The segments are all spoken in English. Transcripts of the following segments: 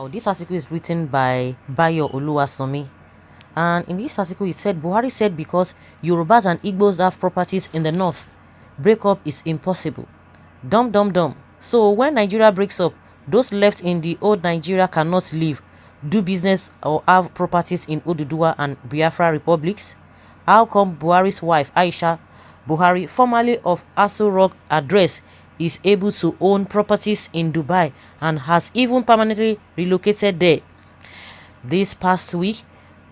Now, this article is written by BAYO, and in this article it said Buhari said because Yorubas and Igbos have properties in the north, breakup is impossible. Dum dum dum. So when Nigeria breaks up, those left in the old Nigeria cannot live, do business or have properties in ODUDUWA and BIAFRA republics. How come Buhari's wife Aisha Buhari, formerly of Aso Rock address, is able to own properties in Dubai and has even permanently relocated there? This past week,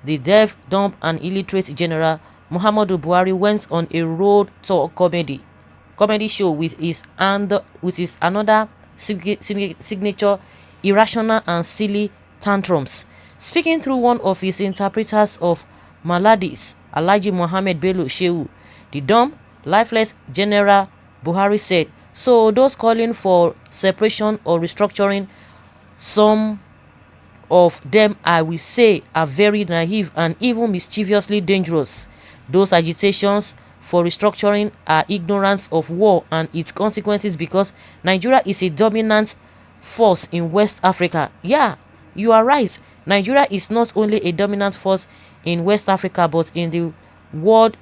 the deaf, dumb and illiterate General Muhammadu Buhari went on a road tour comedy show with his another signature irrational and silly tantrums. Speaking through one of his interpreters of Maladies, Alhaji Mohammed Bello Shehu, the dumb, lifeless General Buhari said, "So those calling for separation or restructuring, some of them I will say are very naive and even mischievously dangerous. Those agitations for restructuring are ignorance of war and its consequences because Nigeria is a dominant force in West Africa." Yeah, you are right. Nigeria is not only a dominant force in West Africa but in the world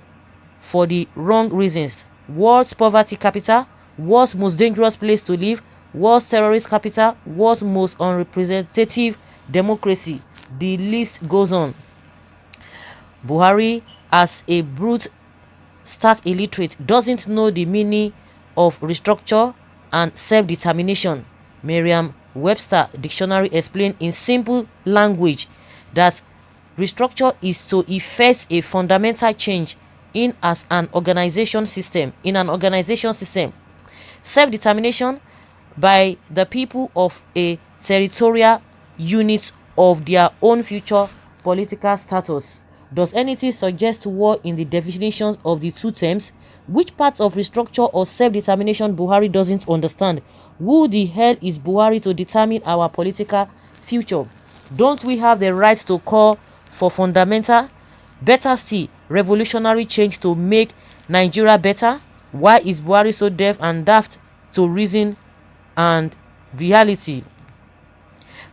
for the wrong reasons. World's poverty capital, world's most dangerous place to live, world's terrorist capital, world's most unrepresentative democracy. The list goes on. Buhari, as a brute stark illiterate, doesn't know the meaning of restructure and self-determination. Merriam-Webster dictionary explained in simple language that restructure is to effect a fundamental change in an organization system. Self-determination by the people of a territorial unit of their own future political status. Does anything suggest war in the definitions of the two terms? Which parts of restructure or self-determination Buhari doesn't understand? Who the hell is Buhari to determine our political future? Don't we have the right to call for fundamental, better still, revolutionary change to make Nigeria better? Why is Buhari so deaf and daft to reason and reality?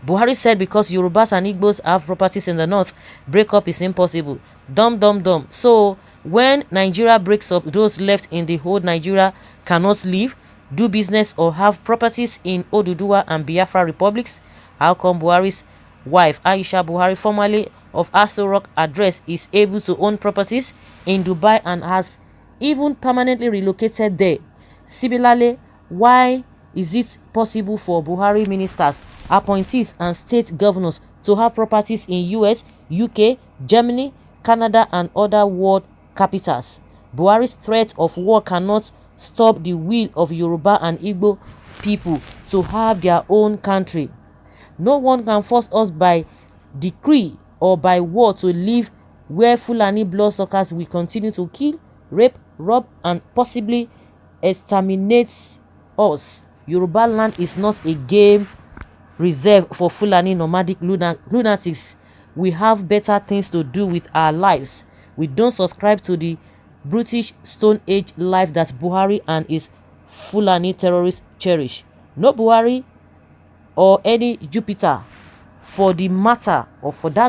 Buhari said because Yorubas and Igbos have properties in the north, breakup is impossible. Dum dum dum. So when Nigeria breaks up, those left in the whole Nigeria cannot live, do business or have properties in ODUDUWA and Biafra republics. How come Buhari's wife Aisha Buhari, formerly of Aso Rock address, is able to own properties in Dubai and has even permanently relocated there? Similarly, why is it possible for Buhari ministers, appointees and state governors to have properties in US, UK, Germany, Canada and other world capitals? Buhari's threat of war cannot stop the will of Yoruba and Igbo people to have their own country. No one can force us by decree or by war to live where Fulani bloodsuckers will continue to kill, rape, rob and possibly exterminate us. Yoruba land is not a game reserved for Fulani nomadic lunatics. We have better things to do with our lives. We don't subscribe to the brutish Stone Age life that Buhari and his Fulani terrorists cherish. No Buhari or any Jupiter for that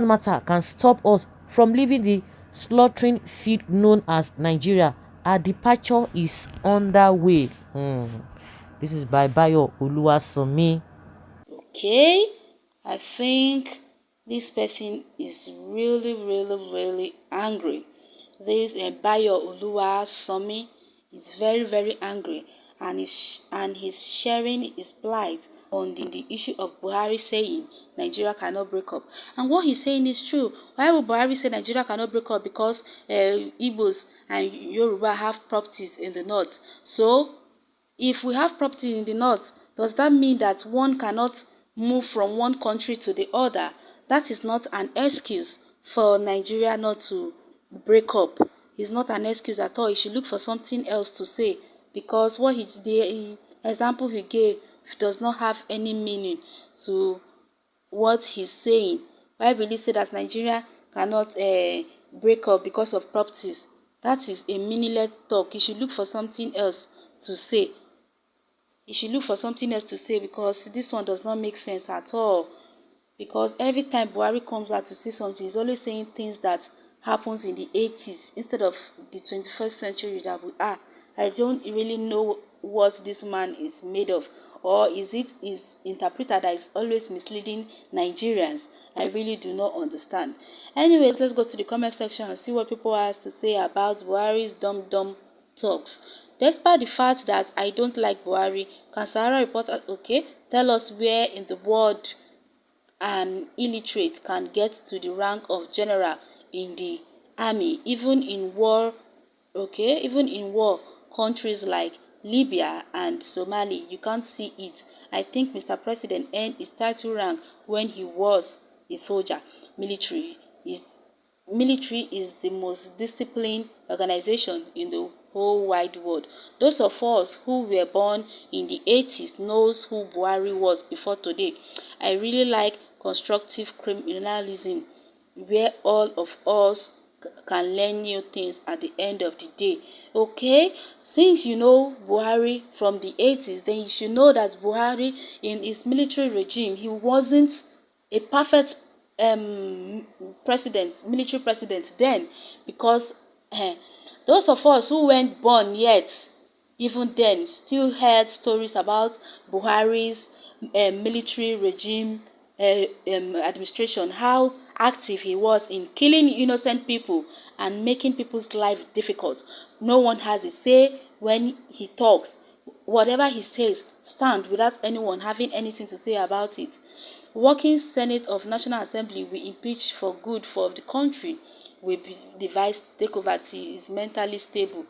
matter can stop us from leaving the slaughtering field known as Nigeria. Our departure is underway. This is by Bayo Oluwasomi. Okay, I think this person is really angry. This Bayo Oluwasomi is very angry, and he's sharing his plight on the issue of Buhari saying Nigeria cannot break up. And what he's saying is true. Why would Buhari say Nigeria cannot break up? Because Igbos and Yoruba have properties in the north. So if we have property in the north, does that mean that one cannot move from one country to the other? That is not an excuse for Nigeria not to break up. It's not an excuse at all. He should look for something else to say, because the example he gave does not have any meaning to what he's saying. Why will he say that Nigeria cannot break up because of properties? That is a meaningless talk. He should look for something else to say. Because this one does not make sense at all. because every time Buhari comes out to say something, he's always saying things that happens in the 80s instead of the 21st century that we are. I don't really know what this man is made of, or is it his interpreter that is always misleading Nigerians? I really do not understand. Anyways, let's go to the comment section and see what people have to say about Buhari's dumb talks. Despite the fact that I don't like Buhari, can Sahara reporter tell us where in the world an illiterate can get to the rank of general in the army, even in war? Even in war countries like Libya and Somalia, you can't see it. I think Mr. President earned his title rank when he was a soldier. Military is Military is the most disciplined organization in the whole wide world. Those of us who were born in the 80s knows who Buhari was before today. I really like constructive criminalism where all of us can learn new things at the end of the day. Since you know Buhari from the 80s, then you should know that Buhari in his military regime, he wasn't a perfect military president then, because those of us who weren't born yet, even then, still heard stories about Buhari's military regime administration, how active he was in killing innocent people and making people's life difficult. No one has a say when he talks. Whatever he says stand without anyone having anything to say about it. Working Senate of National Assembly will impeach for good for the country will be devised takeover till is mentally stable.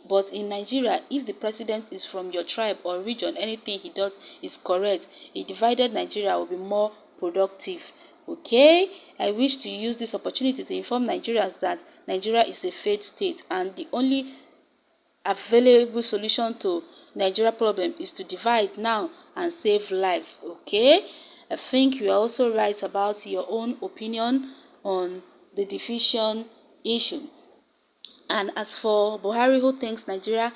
But in Nigeria, if the president is from your tribe or region, anything he does is correct. A divided Nigeria will be more productive. I wish to use this opportunity to inform Nigerians that Nigeria is a failed state and the only available solution to Nigeria problem is to divide now and save lives. I think you are also right about your own opinion on the division issue. And as for Buhari, who thinks Nigeria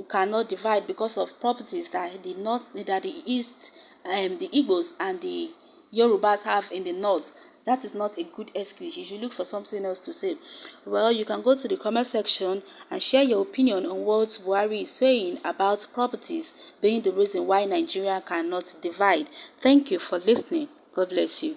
cannot divide because of properties that the East, the Igbos and the Yorubas have in the North, that is not a good excuse. You should look for something else to say. Well, you can go to the comment section and share your opinion on what Buhari is saying about properties being the reason why Nigeria cannot divide. Thank you for listening. God bless you.